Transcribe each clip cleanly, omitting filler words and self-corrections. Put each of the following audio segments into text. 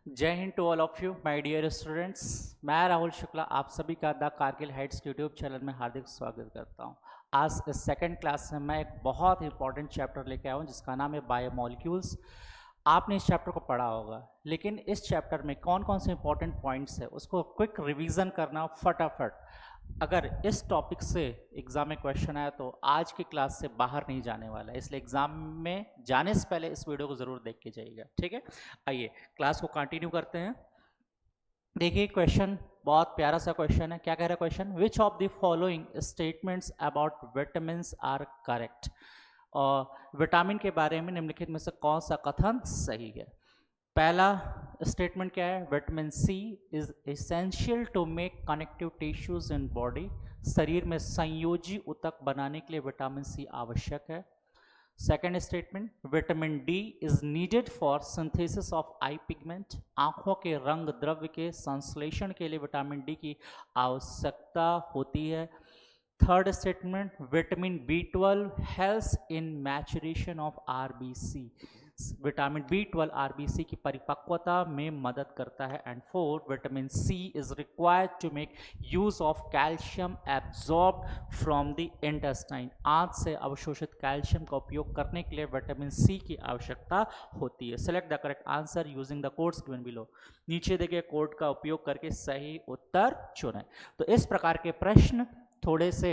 जय Hind to all of you my dear students. मैं राहुल शुक्ला आप सभी का the Kargil heights YouTube channel में हार्दिक स्वागत करता हूं। आज इस सेकंड क्लास में मैं एक बहुत इंपॉर्टेंट चैप्टर लेके आया हूं जिसका नाम है बायोमोलिक्यूल्स। आपने इस चैप्टर को पढ़ा होगा, लेकिन इस चैप्टर में कौन कौन से इंपॉर्टेंट पॉइंट्स है उसको क्विक रिवीजन करना फटाफट। अगर इस टॉपिक से एग्जाम में क्वेश्चन आया तो आज की क्लास से बाहर नहीं जाने वाला है, इसलिए एग्जाम में जाने से पहले इस वीडियो को जरूर देख के जाइएगा, ठीक है। आइए क्लास को कंटिन्यू करते हैं। देखिए क्वेश्चन बहुत प्यारा सा क्वेश्चन है। क्या कह रहा है question? Which of the following statements about vitamin are correct? और विटामिन के बारे में निम्नलिखित में से कौन सा कथन सही है? पहला स्टेटमेंट क्या है? Vitamin C is essential to make connective tissues in body. शरीर में संयोजी ऊतक बनाने के लिए विटामिन सी आवश्यक है। Second statement, vitamin D is needed for synthesis of I pigment. आंखों के रंग द्रव्य के संश्लेषण के लिए विटामिन डी की आवश्यकता होती है। Third statement, vitamin B12 helps in maturation of RBC. Vitamin B12 RBC की परिपक्वता में मदद करता है। And fourth, vitamin C is required to make use of calcium absorbed from the intestine. आंत से अवशोषित कैल्शियम का उपयोग करने के लिए विटामिन सी की आवश्यकता होती है। Select the correct answer using the codes given below. नीचे देखिए कोड का उपयोग करके सही उत्तर चुनें। तो इस प्रकार के प्रश्न थोड़े से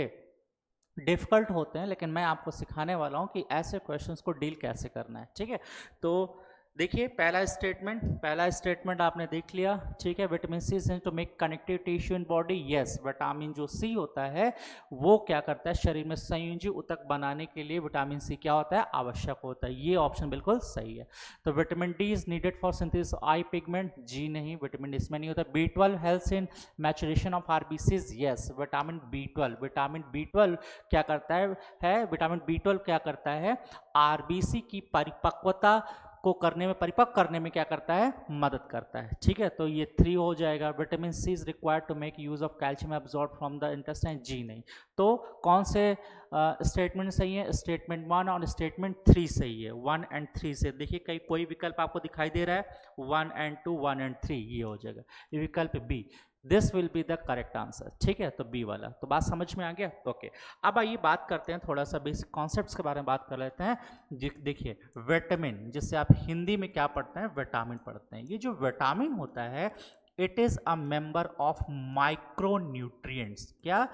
डिफिकल्ट होते हैं, लेकिन मैं आपको सिखाने वाला हूं कि ऐसे क्वेश्चंस को डील कैसे करना है, ठीक है। तो देखिए पहला स्टेटमेंट आपने देख लिया, ठीक है। Vitamin C is to make connective tissue in body. Yes, vitamin जो सी होता है वो क्या करता है? शरीर में संयोजी ऊतक बनाने के लिए विटामिन सी क्या होता है? आवश्यक होता है। ये ऑप्शन बिल्कुल सही है। तो vitamin D is needed for synthesis eye pigment. जी नहीं, विटामिन डी इसमें नहीं होता। B12 helps in maturation of RBCs. Yes, vitamin B12 क्या करता है विटामिन B12 क्या करता है? आरबीसी की परिपक्वता को करने में, परिपक्व करने में क्या करता है? मदद करता है, ठीक है। तो ये 3 हो जाएगा। Vitamin C is required to make use of calcium absorb from the intestine. जी नहीं। तो कौन से स्टेटमेंट सही है? स्टेटमेंट 1 और स्टेटमेंट 3 सही है। 1 एंड 3 से देखिए कहीं कोई विकल्प आपको दिखाई दे रहा है? 1 एंड 2, 1 एंड 3 ये हो जाएगा। ये विकल्प B, this will be the correct answer, ठीक है। तो बी वाला। तो बात समझ में आ गया? ओके। अब आइए बात करते हैं, थोड़ा सा बेसिक कॉन्सेप्ट्स के बारे में बात कर लेते हैं। देखिए विटामिन, जिससे आप हिंदी में क्या पढ़ते हैं? विटामिन पढ़ते हैं। ये जो विटामिन होता है it is a member of micronutrients. क्या?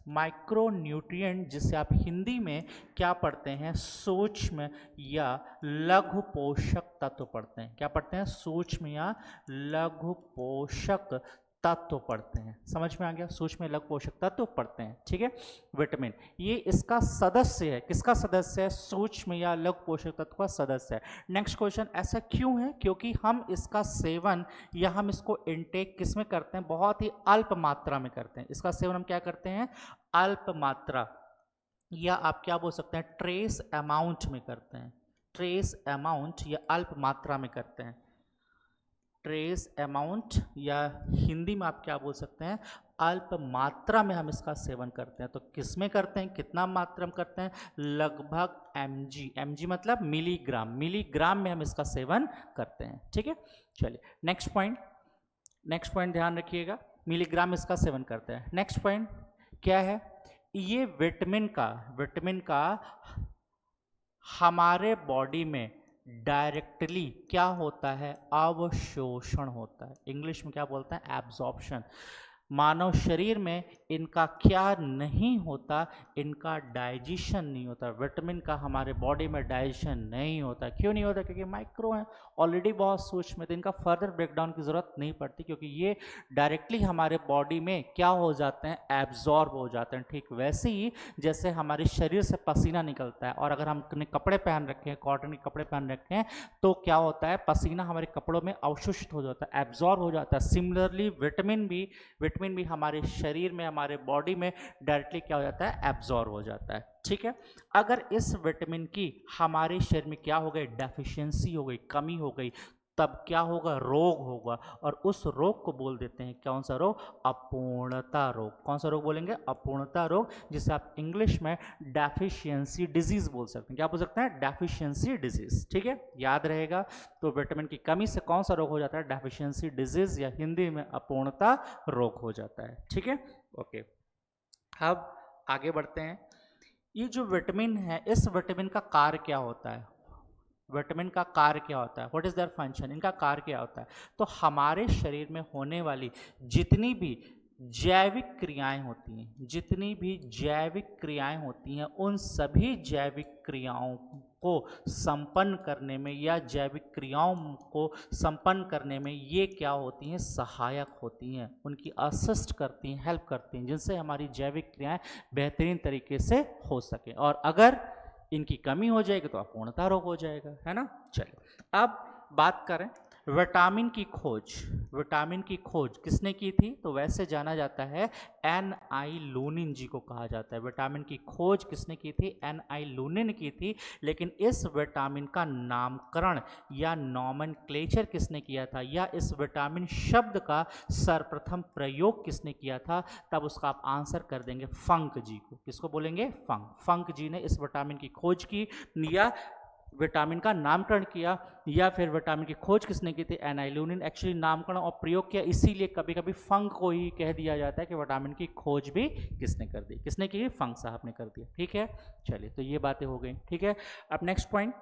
माइक्रोन्यूट्रिएंट जिसे आप हिंदी में क्या पढ़ते हैं? सूक्ष्म या लघु पोषक तत्व पढ़ते हैं। क्या पढ़ते हैं? सूक्ष्म या लघु पोषक तत्व पढ़ते हैं। समझ में आ गया? सूक्ष्म लघु पोषक तत्व पढ़ते हैं, ठीक है। विटामिन ये इसका सदस्य है। किसका सदस्य है? सूक्ष्म या लघु पोषक तत्व का सदस्य है। नेक्स्ट क्वेश्चन, ऐसा क्यों है? क्योंकि हम इसका सेवन या हम इसको इनटेक किसमें करते हैं? बहुत ही अल्प मात्रा में करते हैं। इसका सेवन हम क्या करते हैं? अल्प मात्रा, या आप क्या बोल सकते हैं? ट्रेस अमाउंट में करते हैं। ट्रेस अमाउंट या अल्प मात्रा में करते हैं। ट्रेस अमाउंट या हिंदी में आप क्या बोल सकते हैं? अल्प मात्रा में हम इसका सेवन करते हैं। तो किस में करते हैं? कितना मात्रा में करते हैं? लगभग mg मतलब मिलीग्राम में हम इसका सेवन करते हैं, ठीक है। चलिए नेक्स्ट पॉइंट ध्यान रखिएगा, मिलीग्राम इसका सेवन करते हैं। नेक्स्ट पॉइंट क्या है? ये विटामिन का हमारे बॉडी में डायरेक्टली क्या होता है? अवशोषण होता है। इंग्लिश में क्या बोलते हैं? एब्जॉर्प्शन। मानव शरीर में इनका क्या नहीं होता? इनका डाइजेशन नहीं होता। विटामिन का हमारे बॉडी में डाइजेशन नहीं होता। क्यों नहीं होता? क्योंकि माइक्रो है, ऑलरेडी बहुत सूक्ष्म है, तो इनका फर्दर ब्रेकडाउन की जरूरत नहीं पड़ती, क्योंकि ये डायरेक्टली हमारे बॉडी में क्या हो जाते हैं? एब्जॉर्ब हो जाते हैं। ठीक वैसे ही जैसे हमारे शरीर से पसीना निकलता है, और अगर हमने कपड़े पहन रखे हैं, कॉटन के कपड़े पहन रखे हैं, तो क्या होता है? पसीना हमारे कपड़ों में अवशोषित हो जाता है, एब्जॉर्ब हो जाता है। सिमिलरली विटामिन भी हमारे शरीर में, हमारे बॉडी में डायरेक्टली क्या हो जाता है? एब्जॉर्ब हो जाता है, ठीक है। अगर इस विटामिन की हमारे शरीर में क्या हो गई? डेफिशिएंसी हो गई, कमी हो गई, तब क्या होगा, रोग होगा, और उस रोग को बोल देते हैं कौन सा रोग, अपूर्णता रोग। कौन सा रोग बोलेंगे, अपूर्णता रोग, जिसे आप इंग्लिश में डेफिशिएंसी डिजीज बोल सकते हैं। क्या बोल सकते हैं, डेफिशिएंसी डिजीज। ठीक है, याद रहेगा। तो विटामिन की कमी से कौन सा रोग हो जाता है, डेफिशिएंसी डिजीज, या हिंदी में अपूर्णता रोग हो जाता है। ठीक है, ओके। अब आगे बढ़ते हैं। ये जो विटामिन है, इस विटामिन का कार्य क्या होता है, विटामिन का कार्य क्या होता है, व्हाट इज देयर फंक्शन, इनका कार्य क्या होता है। तो हमारे शरीर में होने वाली जितनी भी जैविक क्रियाएं होती हैं, जितनी भी जैविक क्रियाएं होती हैं, उन सभी जैविक क्रियाओं को संपन्न करने में, या जैविक क्रियाओं को संपन्न करने में ये क्या होती हैं, सहायक होती हैं, उनकी असिस्ट करती हैं, हेल्प करती हैं, जिनसे हमारी जैविक क्रियाएं बेहतरीन तरीके से हो सके। और अगर इनकी कमी हो जाएगी तो अपूर्णता रोग हो जाएगा, है ना। चलिए अब बात करें विटामिन की खोज। विटामिन की खोज किसने की थी, तो वैसे जाना जाता है एन.आई. लूनिन जी को कहा जाता है। विटामिन की खोज किसने की थी, एन.आई. लूनिन की थी। लेकिन इस विटामिन का नामकरण या नॉमेनक्लेचर किसने किया था, या इस विटामिन शब्द का सर्वप्रथम प्रयोग किसने किया था, तब उसका आप आंसर कर देंगे फंक जी को। किसको बोलेंगे, फंक। फंक जी ने इस विटामिन की खोज की, या विटामिन का नामकरण किया, या फिर विटामिन की खोज किसने की थी, एन.आई. लूनिन। एक्चुअली नामकरण और प्रयोग किया, इसीलिए कभी कभी फंक को ही कह दिया जाता है कि विटामिन की खोज भी किसने कर दी, किसने की, फंक साहब ने कर दिया। ठीक है, चलिए, तो ये बातें हो गई। ठीक है, अब नेक्स्ट पॉइंट,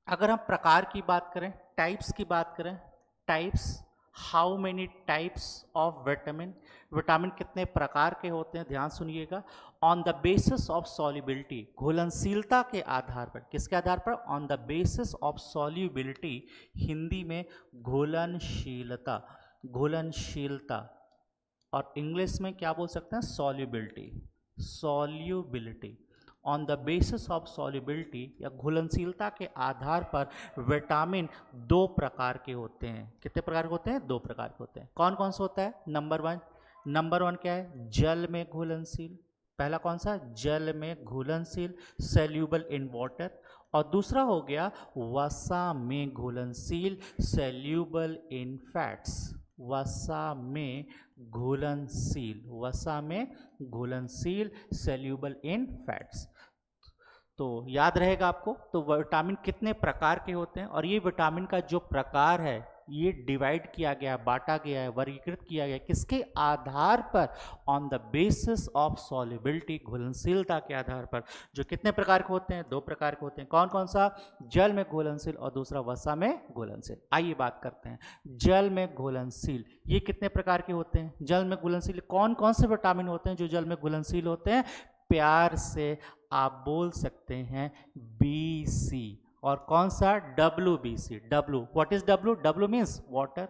अगर हम प्रकार की बात करें, टाइप्स की बात करें, types, how many types of vitamin, vitamin कितने प्रकार के होते हैं, ध्यान सुनिएगा। On the basis of solubility, घुलनशीलता के आधार पर, किसके आधार पर, on the basis of solubility, Hindi में घुलनशीलता, घुलनशीलता, और इंग्लिश में क्या बोल सकते हैं, solubility, solubility. On the basis of solubility, या घुलनशीलता के आधार पर विटामिन दो प्रकार के होते हैं। कितने प्रकार के होते हैं, दो प्रकार के होते हैं। कौन कौन सा होता है, नंबर वन क्या है, जल में घुलनशील। पहला कौन सा, जल में घुलनशील, सेल्यूबल इन वाटर। और दूसरा हो गया वसा में घुलनशील, सेल्यूबल इन फैट्स। वसा में घुलनशील, वसा में घुलनशील, सेल्यूबल इन फैट्स। तो याद रहेगा आपको। तो विटामिन कितने प्रकार के होते हैं, और ये विटामिन का जो प्रकार है ये डिवाइड किया गया, बांटा गया है, वर्गीकृत किया गया, किसके आधार पर, on the basis of solubility, घुलनशीलता के आधार पर। जो कितने प्रकार के होते हैं, दो प्रकार के होते हैं। कौन कौन सा, जल में घुलनशील और दूसरा वसा में घुलनशील। आइए बात करते हैं जल में घुलनशील, ये कितने प्रकार के होते हैं। जल में घुलनशील कौन कौन से विटामिन होते हैं जो जल में घुलनशील होते हैं, प्यार से आप बोल सकते हैं BC। और कौन सा, WBC। W, what is W, W means water,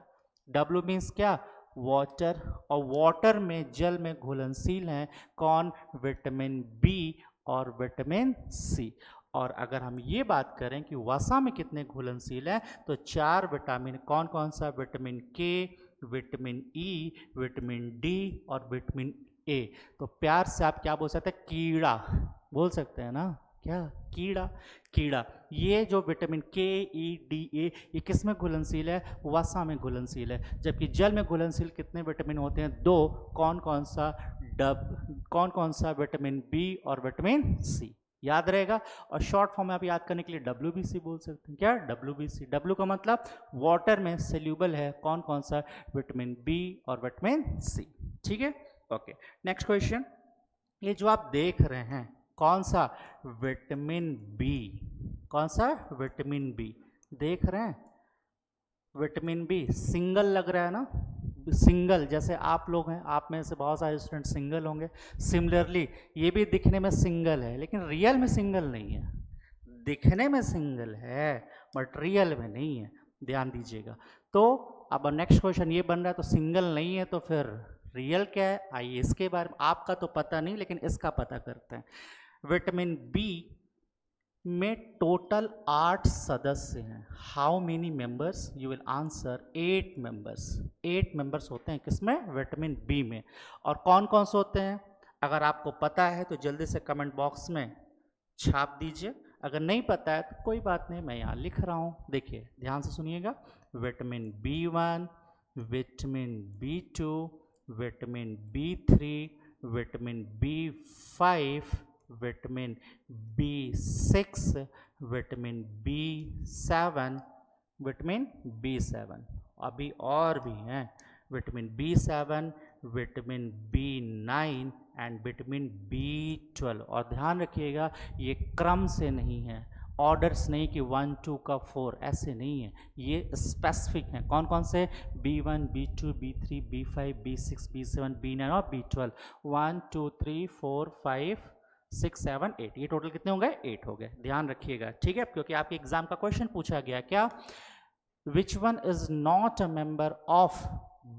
W means क्या, वाटर। और वाटर में, जल में घुलनशील हैं कौन, विटामिन B और विटामिन C। और अगर हम ये बात करें कि वसा में कितने घुलनशील हैं, तो 4 विटामिन, कौन कौन सा, vitamin K, vitamin E, vitamin D और विटामिन A। तो प्यार से आप क्या बोल सकते हैं, कीड़ा बोल सकते हैं ना, क्या, कीड़ा, कीड़ा। ये जो vitamin K, E, D, A, ये किस में घुलनशील है, वसा में घुलनशील है। जबकि जल में घुलनशील कितने विटामिन होते हैं, 2। कौन कौन सा, विटामिन B और विटामिन C। याद रहेगा। और शॉर्ट फॉर्म में आप याद करने के लिए WBC बोल सकते हैं। क्या, WBC। W का मतलब वाटर में सेल्यूबल है कौन कौन सा, विटामिन B और विटामिन C। ठीक है, ओके। नेक्स्ट क्वेश्चन, ये जो आप देख रहे हैं कौन सा, विटामिन B, कौन सा, विटामिन B देख रहे हैं। विटामिन B सिंगल लग रहा है ना, सिंगल, जैसे आप लोग हैं, आप में से बहुत सारे स्टूडेंट सिंगल होंगे। सिमिलरली ये भी दिखने में सिंगल है, लेकिन रियल में सिंगल नहीं है। दिखने में सिंगल है बट रियल में नहीं है, ध्यान दीजिएगा। तो अब नेक्स्ट क्वेश्चन ये बन रहा है, तो सिंगल नहीं है तो फिर रियल क्या है। आइए इसके बारे में, आपका तो पता नहीं लेकिन इसका पता करते हैं। विटामिन B में टोटल 8 सदस्य हैं। How many members, you will answer 8 members. 8 members होते हैं किसमें, विटामिन B में। और कौन कौन से होते हैं, अगर आपको पता है तो जल्दी से कमेंट बॉक्स में छाप दीजिए। अगर नहीं पता है तो कोई बात नहीं, मैं यहाँ लिख रहा हूँ। देखिए ध्यान से सुनिएगा, vitamin B1, vitamin B2, vitamin B3, vitamin B5, vitamin B6, vitamin B7, vitamin B7, अभी और भी हैं, vitamin B7, vitamin B9 and vitamin B12। और ध्यान रखिएगा ये क्रम से नहीं है, ऑर्डर्स नहीं कि 1 2 का 4, ऐसे नहीं है, ये स्पेसिफिक हैं। कौन कौन से? B1, B2, B3, B5, B6, B7, B9 और B12। 1 2 3 4 5 6 7 8, ये टोटल कितने हो गए? 8 हो गए। ध्यान रखिएगा, ठीक है, क्योंकि आपके एग्जाम का क्वेश्चन पूछा गया क्या, which one is not a member of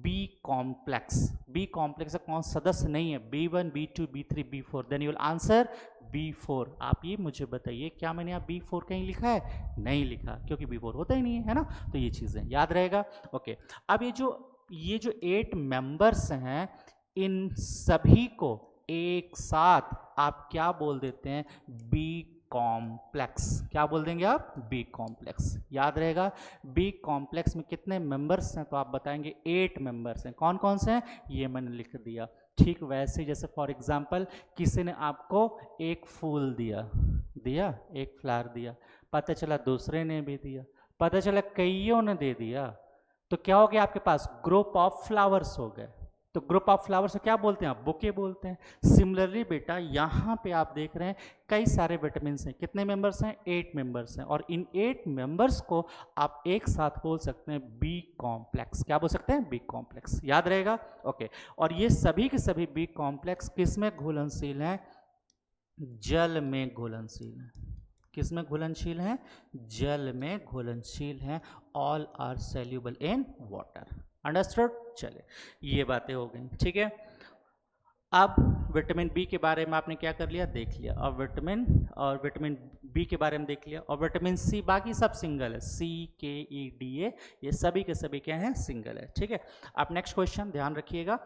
B complex. B complex का कौन सदस्य नहीं है? B1, B2, B3, B4, then you will answer B4। आप ये मुझे बताइए, क्या मैंने यहाँ B4 कहीं लिखा है? नहीं लिखा, क्योंकि B4 होता ही नहीं है ना। तो ये चीज़ें याद रहेगा। ओके, अब ये जो 8 मेंबर्स हैं, इन सभी को एक साथ आप क्या बोल देते हैं? B complex. क्या बोल देंगे आप? B complex. याद रहेगा। बी कॉम्प्लेक्स में कितने मेंबर्स हैं? तो आप बताएंगे 8 मेंबर्स हैं। कौन कौन से हैं? ये मैंने लिख दिया। ठीक वैसे जैसे फॉर एग्जांपल किसी ने आपको एक फूल दिया एक फ्लावर दिया, पता चला दूसरे ने भी दिया, पता चला कईयों ने दे दिया, तो क्या हो गया आपके पास? ग्रुप ऑफ फ्लावर्स हो गए। तो ग्रुप ऑफ फ्लावर्स को क्या बोलते हैं? बुके बोलते हैं। सिमिलरली बेटा यहाँ पे आप देख रहे हैं कई सारे विटामिन हैं। कितने मेंबर्स हैं? 8 मेंबर्स हैं, और इन 8 मेंबर्स को आप एक साथ बोल सकते हैं बी कॉम्प्लेक्स। क्या बोल सकते हैं? B complex. याद रहेगा। ओके, और ये सभी के सभी बी कॉम्प्लेक्स किस में घुलनशील हैं? जल में घुलनशील हैं। किस में घुलनशील हैं? जल में घुलनशील हैं। All are soluble in water. Understood? चले, ये बातें हो गई, ठीक है। अब विटामिन बी के बारे में आपने क्या कर लिया? देख लिया। और विटामिन बी के बारे में देख लिया। और विटामिन सी, बाकी सब सिंगल है, CKEDA, ये सभी के सभी क्या हैं? सिंगल है, ठीक है। अब नेक्स्ट क्वेश्चन ध्यान रखिएगा,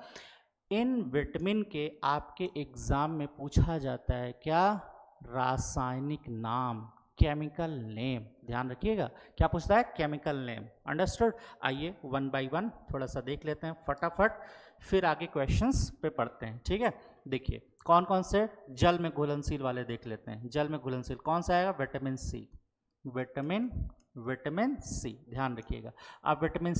इन विटामिन के आपके एग्जाम में पूछा जाता है क्या? रासायनिक नाम, केमिकल नेम। ध्यान रखिएगा, क्या पूछता है? Chemical name. अंडरस्टूड? आइए 1 बाय 1 थोड़ा सा देख लेते हैं फटाफट, फिर आगे क्वेश्चंस पे पढ़ते हैं, ठीक है। देखिए कौन कौन से जल में घुलनशील वाले देख लेते हैं। जल में घुलनशील कौन सा आएगा? Vitamin C. विटामिन सी, ध्यान रखिएगा। अब विटामिन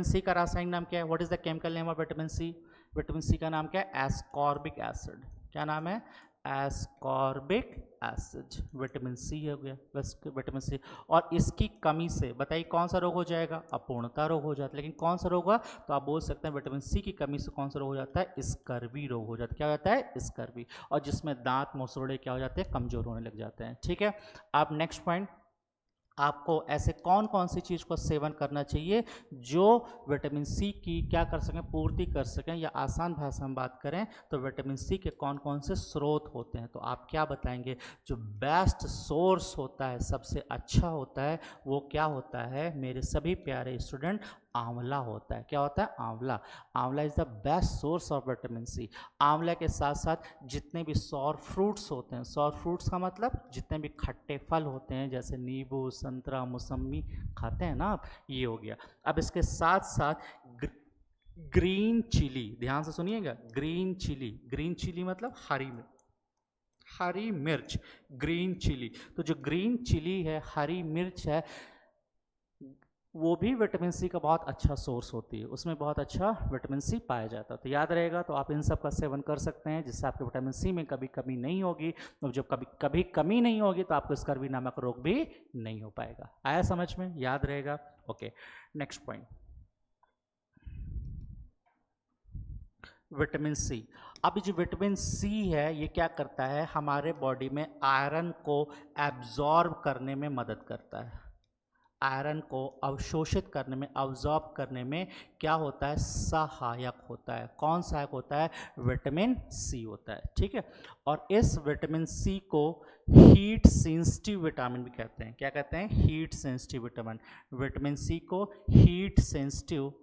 सी का रासायनिक नाम क्या है? What is the chemical name of vitamin C? Vitamin C का नाम क्या है? Ascorbic acid. क्या नाम है? Ascorbic acid. विटामिन सी हो गया, बस विटामिन सी। और इसकी कमी से बताइए कौन सा रोग हो जाएगा? अपूर्णता रोग हो जाता है। लेकिन कौन सा रोग होगा? तो आप बोल सकते हैं विटामिन सी की कमी से कौन सा रोग हो जाता है? स्कर्वी रोग हो जाता है। क्या हो जाता है? स्कर्वी। और जिसमें दांत मसूड़े क्या हो जाते हैं? कमजोर होने लग जाते हैं, ठीक है। अब नेक्स्ट पॉइंट, आपको ऐसे कौन कौन सी चीज़ को सेवन करना चाहिए जो विटामिन सी की क्या कर सकें? पूर्ति कर सकें। या आसान भाषा में बात करें तो विटामिन सी के कौन कौन से स्रोत होते हैं? तो आप क्या बताएंगे? जो बेस्ट सोर्स होता है, सबसे अच्छा होता है, वो क्या होता है मेरे सभी प्यारे स्टूडेंट? आंवला होता है। क्या होता है? आंवला। Amla is the best source of vitamin C. आंवला के साथ साथ जितने भी सौर फ्रूट्स होते हैं, सौर फ्रूट्स का मतलब जितने भी खट्टे फल होते हैं, जैसे नींबू, संतरा, मौसम्मी खाते हैं ना आप, ये हो गया। अब इसके साथ साथ ग्रीन चिली, ध्यान से सुनिएगा, ग्रीन चिली मतलब हरी मिर्च, ग्रीन चिली। तो जो ग्रीन चिली है, हरी मिर्च है, वो भी विटामिन सी का बहुत अच्छा सोर्स होती है, उसमें बहुत अच्छा विटामिन सी पाया जाता है। तो याद रहेगा, तो आप इन सब का सेवन कर सकते हैं, जिससे आपके विटामिन सी में कभी कमी नहीं होगी। और जब कभी कमी नहीं होगी तो आपको स्कर्वी नामक रोग भी नहीं हो पाएगा। आया समझ में? याद रहेगा। Okay, next point, vitamin C. अब जो विटामिन सी है, ये क्या करता है? हमारे बॉडी में आयरन को एब्जॉर्ब करने में मदद करता है। आयरन को अवशोषित करने में, अब्जॉर्ब करने में क्या होता है? सहायक होता है। कौन सहायक होता है? विटामिन सी होता है, ठीक है। और इस विटामिन सी को हीट सेंसिटिव विटामिन भी कहते हैं। क्या कहते हैं? Heat sensitive vitamin. Vitamin C को हीट सेंसिटिव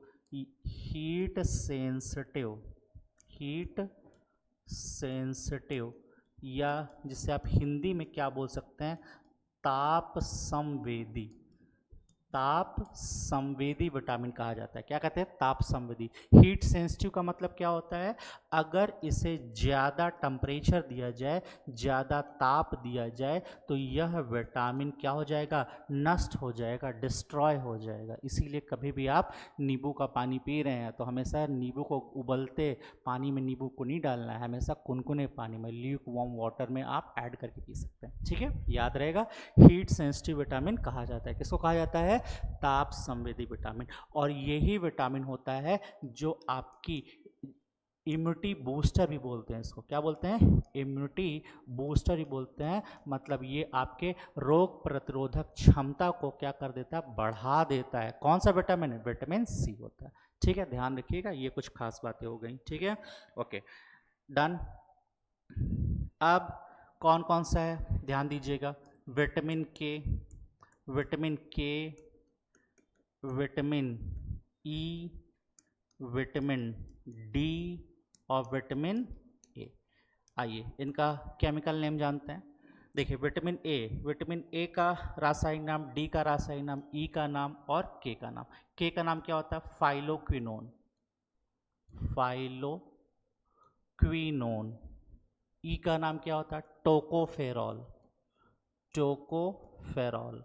या जिसे आप हिंदी में क्या बोल सकते हैं? ताप संवेदी, ताप संवेदी विटामिन कहा जाता है। क्या कहते हैं? ताप संवेदी। हीट सेंसिटिव का मतलब क्या होता है? अगर इसे ज़्यादा टेम्परेचर दिया जाए, ज़्यादा ताप दिया जाए तो यह विटामिन क्या हो जाएगा? नष्ट हो जाएगा, डिस्ट्रॉय हो जाएगा। इसीलिए कभी भी आप नींबू का पानी पी रहे हैं तो हमेशा नींबू को उबलते पानी में नींबू को नहीं डालना है, हमेशा कुनकुने पानी में, ल्यूक वार्म वाटर में आप ऐड करके पी सकते हैं। ठीक है, याद रहेगा। हीट सेंसिटिव विटामिन कहा जाता है। किसको कहा जाता है? ताप संवेदी विटामिन। और यही विटामिन होता है जो आपकी इम्यूनिटी बूस्टर भी बोलते हैं इसको। क्या बोलते हैं? इम्यूनिटी बूस्टर ही बोलते हैं। मतलब ये आपके रोग प्रतिरोधक क्षमता को क्या कर देता है? बढ़ा देता है। कौन सा विटामिन है? विटामिन सी होता है। ठीक है, ध्यान रखिएगा। ये कुछ खास बातें हो गई। ठीक है, ओके, डन। अब कौन कौन सा है ध्यान दीजिएगा। विटामिन के, विटामिन के, विटामिन ई, विटामिन डी और विटामिन ए। आइए इनका केमिकल नेम जानते हैं। देखिए, विटामिन ए का रासायनिक नाम, डी का रासायनिक नाम, ई का नाम और के का नाम। के का नाम क्या होता है? Phylloquinone, phylloquinone. ई का नाम क्या होता है? Tocopherol, tocopherol.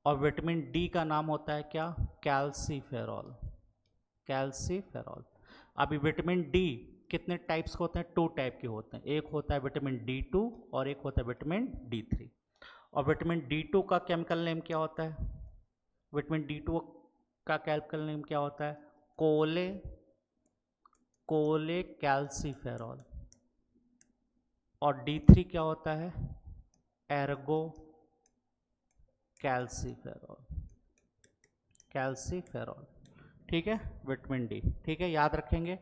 और विटामिन डी का नाम होता है क्या? Calciferol, calciferol. अभी विटामिन डी कितने टाइप्स के होते हैं? 2 टाइप के होते हैं। एक होता है विटामिन D2 और एक होता है विटामिन D3। और विटामिन D2 का केमिकल नेम क्या होता है? विटामिन D2 का केमिकल नेम क्या होता है? कोले, कोले कैल्सीफेरॉल। और D3 क्या होता है? Ergo calciferol, calciferol. ठीक है, विटामिन डी। ठीक है, याद रखेंगे।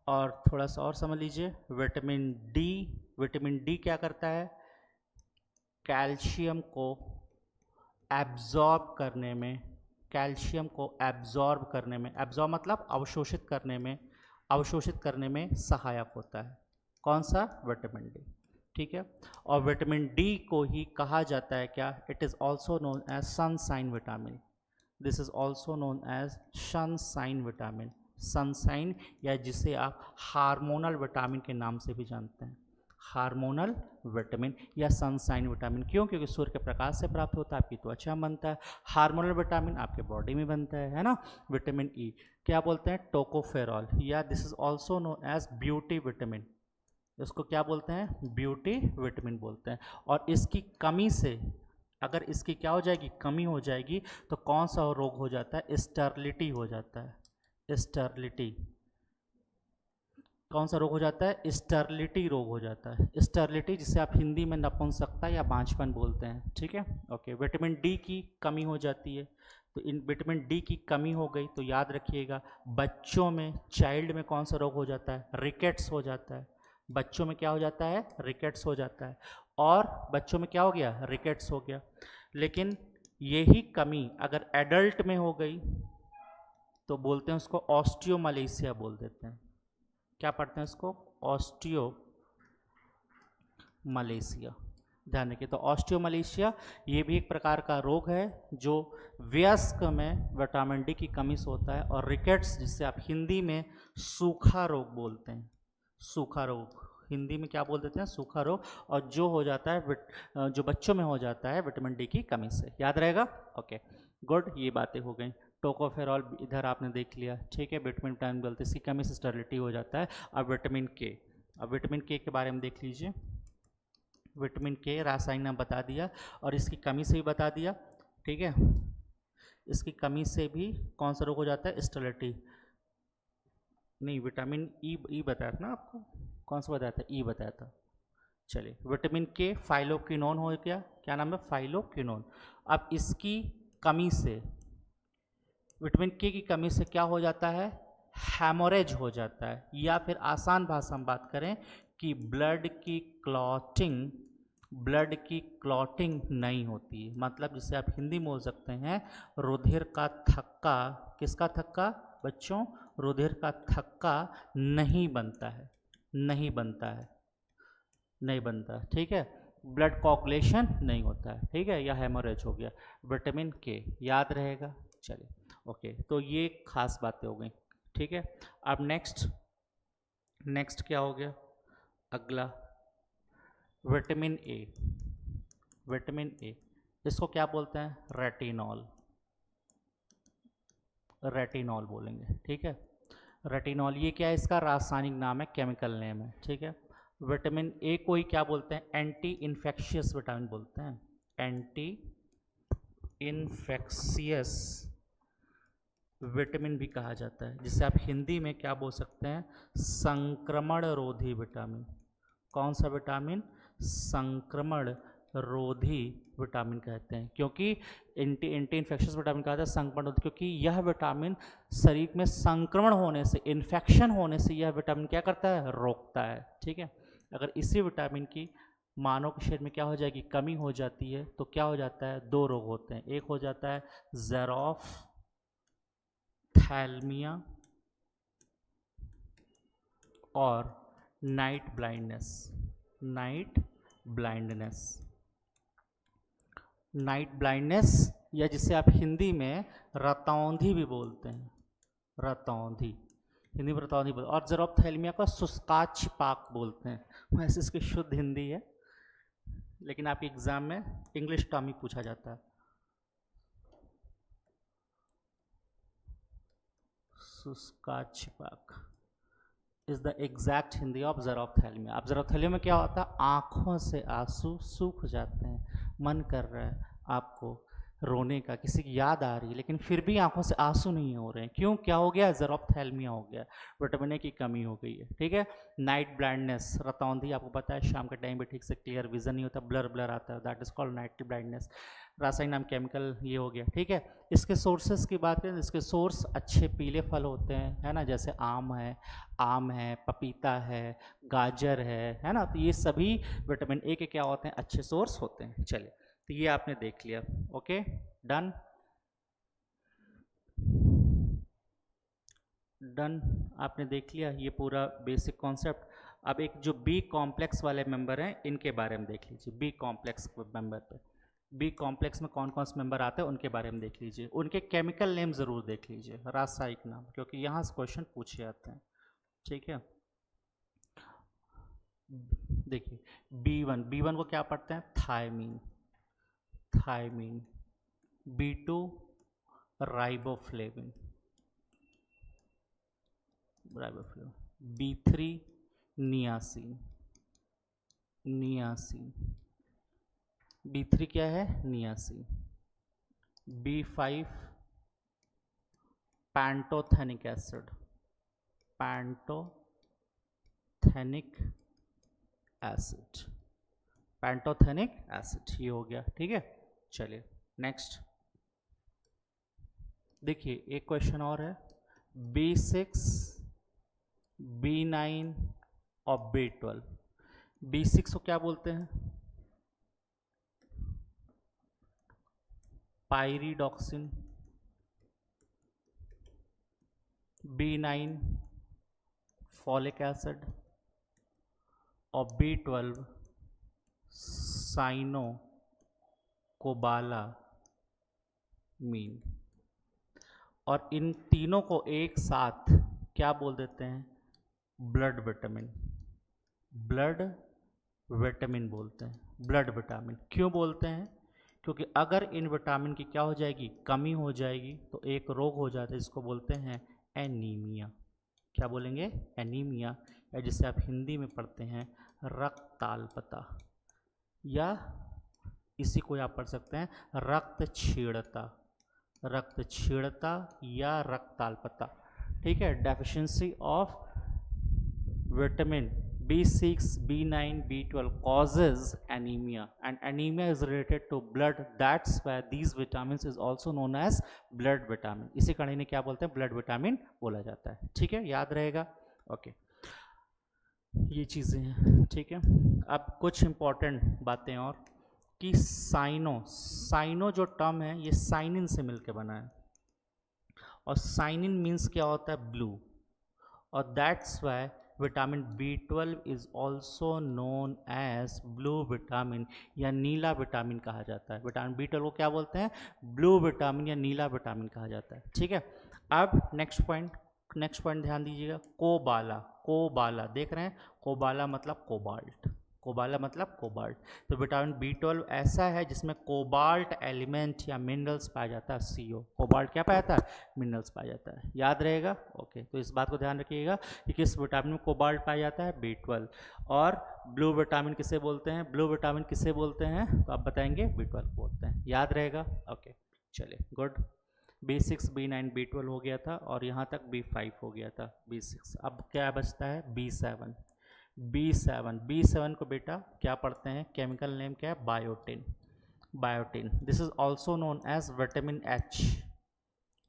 और थोड़ा सा और समझ लीजिए। विटामिन डी, विटामिन डी क्या करता है? कैल्शियम को एब्जॉर्ब करने में, कैल्शियम को एब्जॉर्ब करने में, एब्जॉर्ब मतलब अवशोषित करने में, अवशोषित करने में सहायक होता है। कौन सा? Vitamin D. ठीक है, और विटामिन डी को ही कहा जाता है क्या? It is also known as sunshine vitamin. This is also known as sunshine vitamin, sunshine, या जिसे आप हार्मोनल विटामिन के नाम से भी जानते हैं। हार्मोनल विटामिन या सनसाइन विटामिन। क्यों? क्योंकि सूर्य के प्रकाश से प्राप्त होता है, आपकी त्वचा बनता है। हार्मोनल विटामिन आपके बॉडी में बनता है ना। विटामिन ई क्या बोलते हैं? टोकोफेरॉल, या this is also known as beauty vitamin. इसको क्या बोलते हैं? ब्यूटी विटामिन बोलते हैं। और इसकी कमी से, अगर इसकी क्या हो जाएगी? कमी हो जाएगी तो कौन सा रोग हो जाता है? स्टर्लिटी हो जाता है। स्टर्लिटी। कौन सा रोग हो जाता है? स्टर्लिटी रोग हो जाता है। स्टर्लिटी जिसे आप हिंदी में नपुंसकता या बांझपन बोलते हैं। ठीक है, ओके। विटामिन डी की कमी हो जाती है, तो इन विटामिन डी की कमी हो गई तो याद रखिएगा, बच्चों में, चाइल्ड में कौन सा रोग हो जाता है? रिकेट्स हो जाता है। बच्चों में क्या हो जाता है? रिकेट्स हो जाता है। और बच्चों में क्या हो गया? रिकेट्स हो गया। लेकिन यही कमी अगर एडल्ट में हो गई तो बोलते हैं उसको ऑस्टियोमलेशिया बोल देते हैं। क्या पढ़ते हैं इसको? ऑस्टियोमलेशिया। ध्यान रखिए, तो ऑस्टियोमलेशिया ये भी एक प्रकार का रोग है जो वयस्क में विटामिन डी की कमी से होता है। और रिकेट्स जिसे आप हिंदी में सूखा रोग बोलते हैं, सूखा रोग हिंदी में क्या बोल देते हैं? सूखा रोग। और जो हो जाता है जो बच्चों में हो जाता है विटामिन डी की कमी से। याद रहेगा? ओके, गुड, ये बातें हो गई। टोकोफेरॉल इधर आपने देख लिया। ठीक है, विटामिन टाइम बोलते हैं, इसकी कमी से स्टेरिलिटी हो जाता है। अब विटामिन के, अब विटामिन के बारे में देख लीजिए। विटामिन के रासायनिक नाम बता दिया और इसकी कमी से भी बता दिया। ठीक है, इसकी कमी से भी कौन सा रोग हो जाता है? स्टेरिलिटी। नहीं, विटामिन ई बताया था ना आपको। कौन सा बताया था? ई बताया था। चलिए, विटामिन के फाइलोक्विनोन हो गया। क्या नाम है? फाइलोक्विनोन। अब इसकी कमी से, विटामिन के की कमी से क्या हो जाता है? हेमोरेज हो जाता है। या फिर आसान भाषा में बात करें कि ब्लड की क्लॉटिंग, ब्लड की क्लॉटिंग नहीं होती है। मतलब जिसे आप हिंदी में बोल सकते हैं रुधिर का थक्का। किसका थक्का बच्चों? रुधिर का थक्का नहीं बनता है, नहीं बनता है, नहीं बनता। ठीक है, ब्लड कोगुलेशन नहीं होता है, ठीक है, या हेमोरेज हो गया। विटामिन के याद रहेगा। चलिए ओके, तो ये खास बातें हो गई, ठीक है। अब नेक्स्ट क्या हो गया अगला, विटामिन ए। विटामिन ए इसको क्या बोलते हैं, रेटिनॉल। रेटिनॉल बोलेंगे, ठीक है। रेटिनॉल ये क्या है, इसका रासायनिक नाम है, केमिकल नेम है, ठीक है। विटामिन ए को ही क्या बोलते हैं, एंटी इन्फेक्शियस विटामिन बोलते हैं, एंटी इन्फेक्शियस विटामिन भी कहा जाता है, जिसे आप हिंदी में क्या बोल सकते हैं, संक्रमण रोधी विटामिन। कौन सा विटामिन, संक्रमण रोधी विटामिन कहते हैं, क्योंकि एंटी इन्फेक्शियस विटामिन कहा जाता है संक्रमण रोधी, क्योंकि यह विटामिन शरीर में संक्रमण होने से, इन्फेक्शन होने से यह विटामिन क्या करता है, रोकता है, ठीक है। अगर इसी विटामिन की मानव के शरीर में क्या हो जाएगी, कमी हो जाती है, तो क्या हो जाता है, दो रोग होते हैं। एक हो जाता है ज़ेरोफ्थैल्मिया और night blindness. Night blindness, night blindness, या जिसे आप हिंदी में रतौंधी भी बोलते हैं, रतौंधी, हिंदी में रतौंधी बोलते हैं। और ज़ेरोफ्थैल्मिया का शुष्काक्षपाक बोलते हैं, वैसे इसकी शुद्ध हिंदी है, लेकिन आपके एग्जाम में इंग्लिश टर्म ही पूछा जाता है। शुष्काक्षपाक is the exact Hindi of xerophthalmia. अब ज़ेरोफ्थैल्मिया में क्या होता है, आँखों से आंसू सूख जाते हैं, मन कर रहा है आपको रोने का, किसी की याद आ रही है, लेकिन फिर भी आंखों से आंसू नहीं हो रहे हैं, क्यों, क्या हो गया, ज़ेरोफ्थैल्मिया हो गया, विटामिन ए की कमी हो गई है, ठीक है। नाइट ब्लाइंडनेस, रतौंधी आपको पता है शाम के टाइम पे ठीक से क्लियर विजन नहीं होता, ब्लर ब्लर आता है, that is called night blindness. रासायनिक नाम केमिकल ये हो गया, ठीक है। इसके सोर्सेस की बात करें, इसके सोर्स अच्छे पीले फल होते हैं, है ना, जैसे आम है, पपीता है, गाजर है ना, तो ये सभी विटामिन ए के क्या होते हैं, अच्छे सोर्स होते हैं। चलिए, तो ये आपने देख लिया, ओके, डन डन, आपने देख लिया ये पूरा बेसिक कॉन्सेप्ट। अब एक जो बी कॉम्प्लेक्स वाले मेंबर हैं, इनके बारे में देख लीजिए। बी कॉम्प्लेक्स मेंबर पे, बी कॉम्प्लेक्स में कौन कौन से मेंबर आते हैं उनके बारे में देख लीजिए, उनके केमिकल नेम ज़रूर देख लीजिए, रासायनिक नाम, क्योंकि यहाँ से क्वेश्चन पूछे जाते हैं, ठीक है। देखिए बी वन को क्या पढ़ते हैं, thiamine, thiamine. B2 riboflavin, riboflavin. B3 niacin, niacin. B3 क्या है, niacin. B5 pantothenic acid, pantothenic acid, pantothenic acid, ये हो गया, ठीक है। चलिए नेक्स्ट देखिए, एक क्वेश्चन और है, B6 B9 और B12। B6 को क्या बोलते हैं, पायरिडॉक्सिन। B9 फॉलिक एसिड और B12 साइनोकोबालामीन। और इन तीनों को एक साथ क्या बोल देते हैं, ब्लड विटामिन, ब्लड विटामिन बोलते हैं, ब्लड विटामिन। क्यों बोलते हैं, क्योंकि अगर इन विटामिन की क्या हो जाएगी, कमी हो जाएगी, तो एक रोग हो जाता है जिसको बोलते हैं एनीमिया। क्या बोलेंगे, एनीमिया, या जिसे आप हिंदी में पढ़ते हैं रक्ताल्पता, या इसी को आप पढ़ सकते हैं रक्तक्षीणता, रक्तक्षीणता या रक्ताल्पता, ठीक है। Deficiency of vitamin B6 B9 B12 causes anemia, and anemia is related to blood, that's why these vitamins is also known as blood vitamin। इसी कारण इन्हें क्या बोलते हैं, ब्लड विटामिन बोला जाता है, ठीक है, याद रहेगा, ओके। ये चीज़ें हैं, ठीक है। अब कुछ इंपॉर्टेंट बातें और, कि साइनो जो टर्म है ये साइनिन से मिलकर बना है, और साइनिन मीन्स क्या होता है, ब्लू, और that's why vitamin B12 is also known as blue vitamin या नीला विटामिन कहा जाता है। विटामिन B12 को क्या बोलते हैं? ब्लू विटामिन या नीला विटामिन कहा जाता है। ठीक है, अब नेक्स्ट पॉइंट ध्यान दीजिएगा। कोबाला, कोबाला देख रहे हैं, कोबाला मतलब कोबाल्ट, कोबाला मतलब कोबाल्ट। तो विटामिन B12 ऐसा है जिसमें कोबाल्ट एलिमेंट या मिनरल्स पाया जाता है। CO, कोबाल्ट क्या पाया जाता है? मिनरल्स पाया जाता है। याद रहेगा? ओके, तो इस बात को ध्यान रखिएगा कि किस विटामिन में कोबाल्ट पाया जाता है? B12। और ब्लू विटामिन किसे बोलते हैं? ब्लू विटामिन किसे बोलते हैं? तो आप बताएंगे B12 बोलते हैं। याद रहेगा? ओके, चलिए गुड। B6, B9, B12 हो गया था और यहाँ तक B5 हो गया था, B6। अब क्या बचता है? B7। B7 को बेटा क्या पढ़ते हैं? केमिकल नेम क्या है? Biotin. Biotin, this is also known as vitamin H,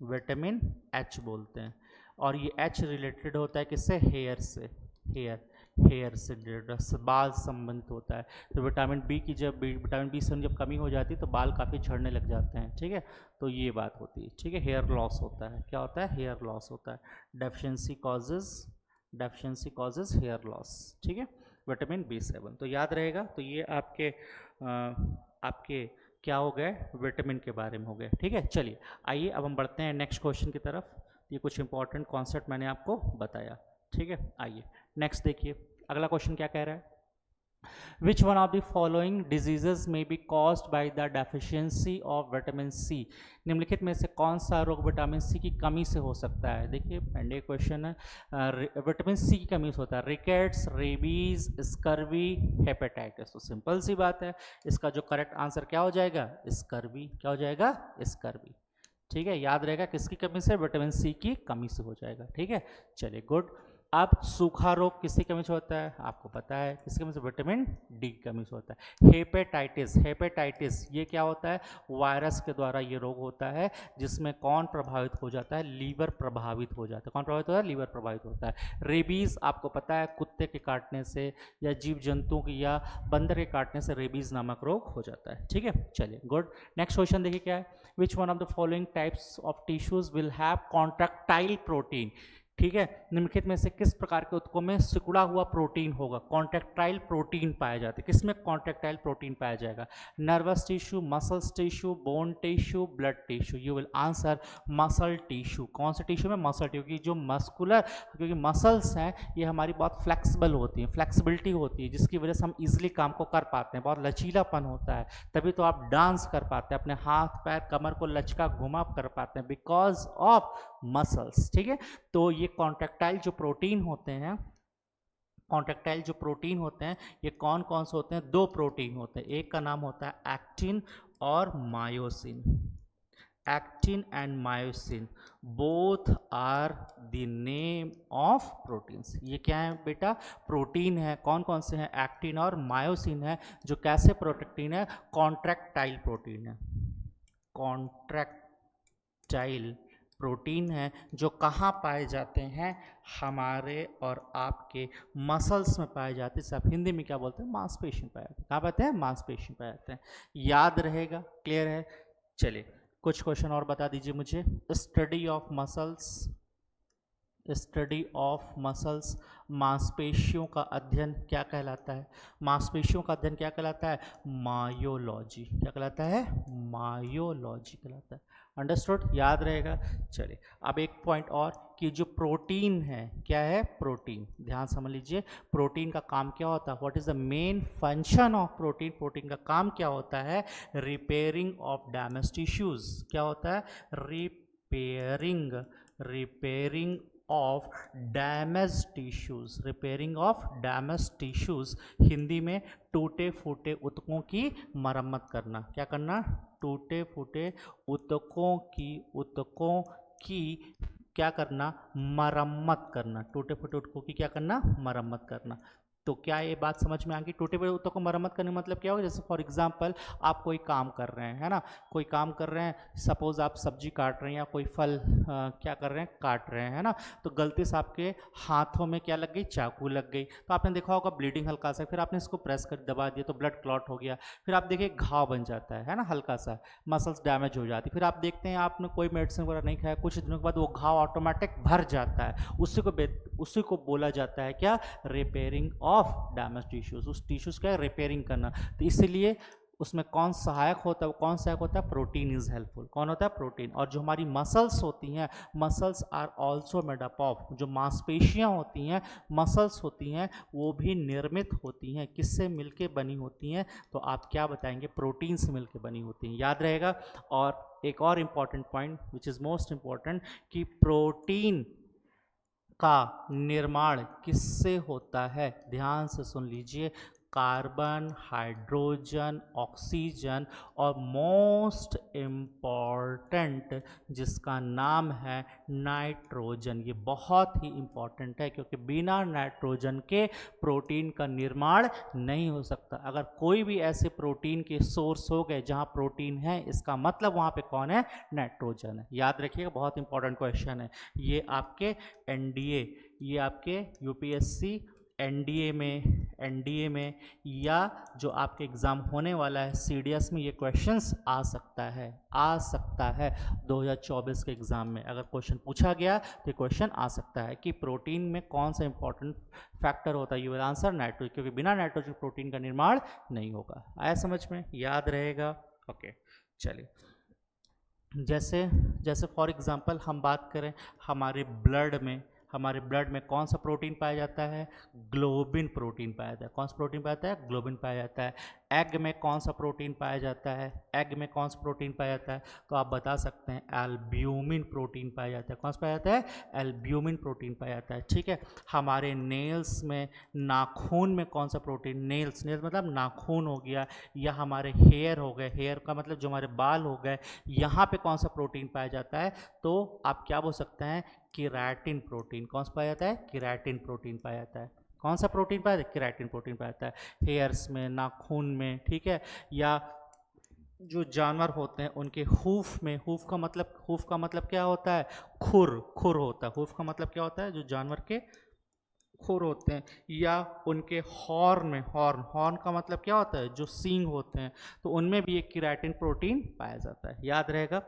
vitamin H बोलते हैं। और ये H रिलेटेड होता है किससे? हेयर से, हेयर से रिलेटेड, बाल संबंधित होता है। तो विटामिन B की जब विटामिन B7 जब कमी हो जाती है तो बाल काफ़ी झड़ने लग जाते हैं। ठीक है, तो ये बात होती है। ठीक है, हेयर लॉस होता है। क्या होता है? हेयर लॉस होता है। Deficiency causes hair loss. ठीक है, विटामिन B7 तो याद रहेगा। तो ये आपके क्या हो गए? विटामिन के बारे में हो गए। ठीक है, चलिए आइए अब हम बढ़ते हैं नेक्स्ट क्वेश्चन की तरफ। ये कुछ इंपॉर्टेंट कॉन्सेप्ट मैंने आपको बताया। ठीक है, आइए नेक्स्ट देखिए, अगला क्वेश्चन क्या कह रहा है? Which one of the following diseases may be caused by the deficiency of vitamin C? निम्नलिखित में से कौन सा रोग विटामिन सी की कमी से हो सकता है? देखिए पहले क्वेश्चन है, विटामिन सी की कमी से होता है। Rickets, rabies, scurvy, hepatitis. तो सिंपल सी बात है, इसका जो करेक्ट आंसर क्या हो जाएगा? स्कर्वी। क्या हो जाएगा? स्कर्वी। ठीक है, याद रहेगा किसकी कमी से? विटामिन सी की कमी से हो जाएगा। ठीक है, चलिए गुड। अब सूखा रोग किसकी कमी से होता है? आपको पता है किसकी कमी से? विटामिन डी की कमी से होता है। हेपेटाइटिस ये क्या होता है? वायरस के द्वारा ये रोग होता है जिसमें कौन प्रभावित हो जाता है? लीवर प्रभावित हो जाता है। कौन प्रभावित होता है? लीवर प्रभावित होता है। रेबीज आपको पता है कुत्ते के काटने से या जीव जंतुओं की या बंदर के काटने से रेबीज नामक रोग हो जाता है। ठीक है, चलिए गुड। नेक्स्ट क्वेश्चन देखिए क्या है? Which one of the following types of tissues will have contractile protein? ठीक है, निम्नलिखित में से किस प्रकार के उत्तकों में सिकुड़ा हुआ प्रोटीन होगा? कॉन्ट्रैक्टाइल प्रोटीन पाया जाता है। किसमें कॉन्ट्रैक्टाइल प्रोटीन पाया जाएगा? Nervous tissue, muscles tissue, bone tissue, blood tissue. You will answer muscle tissue. कौन से टिश्यू में? Muscle tissue. क्योंकि जो मस्कुलर, क्योंकि मसल्स हैं ये हमारी बहुत फ्लेक्सिबल होती हैं, फ्लेक्सिबिलिटी होती है जिसकी वजह से हम इजिली काम को कर पाते हैं। बहुत लचीलापन होता है, तभी तो आप डांस कर पाते हैं, अपने हाथ पैर कमर को लचका घुमा कर पाते हैं, बिकॉज ऑफ मसल्स। ठीक है, तो ये कॉन्ट्रैक्टाइल जो प्रोटीन होते हैं, ये कौन कौन से होते हैं? दो प्रोटीन होते हैं। एक का नाम होता है एक्टिन और myosin. Actin and myosin both are the name of proteins. ये क्या है बेटा? प्रोटीन है। कौन कौन से हैं? एक्टिन और मायोसिन है। जो कैसे प्रोटीन है? कॉन्ट्रैक्टाइल प्रोटीन है। कॉन्ट्रैक्टाइल प्रोटीन है जो कहाँ पाए जाते हैं? हमारे और आपके मसल्स में पाए जाते हैं। आप हिंदी में क्या बोलते हैं? मांसपेशी में पाए जाते हैं। कहाँ पाते हैं? मांसपेशी में पाए जाते हैं। याद रहेगा? क्लियर है? चलिए कुछ क्वेश्चन और बता दीजिए मुझे। स्टडी ऑफ मसल्स, मांसपेशियों का अध्ययन क्या कहलाता है? मांसपेशियों का अध्ययन क्या कहलाता है? मायोलॉजी। क्या कहलाता है? मायोलॉजी कहलाता है। अंडरस्टूड? याद रहेगा। चलिए अब एक पॉइंट और कि जो प्रोटीन है, क्या है? प्रोटीन, ध्यान समझ लीजिए। प्रोटीन का काम क्या होता है? What is the main function of protein? Protein का काम क्या होता है? Repairing of damage tissues. क्या होता है? Repairing of damage tissues. Hindi में टूटे फूटे ऊतकों की मरम्मत करना। क्या करना? टूटे फूटे ऊतकों की क्या करना? मरम्मत करना। टूटे फूटे ऊतकों की क्या करना? मरम्मत करना। तो क्या ये बात समझ में आ गई? टूटे हुए उत्तकों को मरम्मत करने का मतलब क्या होगा? जैसे फॉर एग्जांपल आप कोई काम कर रहे हैं, है ना, कोई काम कर रहे हैं, सपोज आप सब्जी काट रहे हैं या कोई फल क्या कर रहे हैं, काट रहे हैं, है ना, तो गलती से आपके हाथों में क्या लग गई, चाकू लग गई, तो आपने देखा होगा ब्लीडिंग हल्का सा, फिर आपने इसको प्रेस कर दबा दिया तो ब्लड क्लॉट हो गया, फिर आप देखिए घाव बन जाता है ना, हल्का सा मसल्स डैमेज हो जाती, फिर आप देखते हैं आपने कोई मेडिसिन वगैरह नहीं खाया, कुछ दिनों के बाद वो घाव ऑटोमेटिक भर जाता है, उसी को बोला जाता है क्या, रिपेयरिंग ऑफ डैमेज टिश्यूज, उस टिश्यूज का रिपेयरिंग करना। तो इसलिए उसमें कौन सहायक होता है, वो कौन सहायक होता है, प्रोटीन इज हेल्पफुल। कौन होता है, प्रोटीन। और जो हमारी मसल्स होती हैं, muscles are also made up of, जो मांसपेशियां होती हैं, मसल्स होती हैं, वो भी निर्मित होती हैं, किससे मिलके बनी होती हैं, तो आप क्या बताएंगे, प्रोटीन से मिलके बनी होती हैं, याद रहेगा। और एक और important point which is most important, कि प्रोटीन का निर्माण किससे होता है, ध्यान से सुन लीजिए, कार्बन, हाइड्रोजन, ऑक्सीजन और मोस्ट इम्पॉर्टेंट जिसका नाम है नाइट्रोजन। ये बहुत ही इम्पॉर्टेंट है क्योंकि बिना नाइट्रोजन के प्रोटीन का निर्माण नहीं हो सकता। अगर कोई भी ऐसे प्रोटीन के सोर्स हो गए जहाँ प्रोटीन है, इसका मतलब वहाँ पे कौन है, नाइट्रोजन है। याद रखिएगा, बहुत इंपॉर्टेंट क्वेश्चन है ये आपके एनडीए, ये आपके यूपीएससी एनडीए में या जो आपके एग्ज़ाम होने वाला है सीडीएस में, ये क्वेश्चंस आ सकता है 2024 के एग्ज़ाम में अगर क्वेश्चन पूछा गया तो ये क्वेश्चन आ सकता है कि प्रोटीन में कौन सा इंपॉर्टेंट फैक्टर होता है, यू विल आंसर नाइट्रोजन, क्योंकि बिना नाइट्रोजन प्रोटीन का निर्माण नहीं होगा। आया समझ में, याद रहेगा। ओके चलिए, जैसे फॉर एग्जांपल हम बात करें, हमारे ब्लड में कौन सा प्रोटीन पाया जाता है, ग्लोबिन प्रोटीन पाया जाता है। कौन सा प्रोटीन पाया जाता है, ग्लोबिन पाया जाता है। एग में कौन सा प्रोटीन पाया जाता है, एग में कौन सा प्रोटीन पाया जाता है, तो आप बता सकते हैं एल्ब्यूमिन प्रोटीन पाया जाता है। कौन सा पाया जाता है, एल्ब्यूमिन प्रोटीन पाया जाता है। ठीक है, हमारे नेल्स में, नाखून में कौन सा प्रोटीन, नेल्स मतलब नाखून हो गया, या हमारे हेयर हो गए, हेयर का मतलब जो हमारे बाल हो गए, यहाँ पे कौन सा प्रोटीन पाया जाता है, तो आप क्या बोल सकते हैं, केराटिन प्रोटीन। कौन सा पाया जाता है, केराटिन प्रोटीन पाया जाता है। कौन सा प्रोटीन पाया जाता है, केराटिन प्रोटीन पाया जाता है हेयर्स में, नाखून में। ठीक है, या जो जानवर होते हैं उनके हूफ का मतलब क्या होता है, खुर होता है। हूफ का मतलब क्या होता है, जो जानवर के खुर होते हैं, या उनके हॉर्न का मतलब क्या होता है, जो सींग होते हैं, तो उनमें भी एक केराटिन प्रोटीन पाया जाता है। याद रहेगा।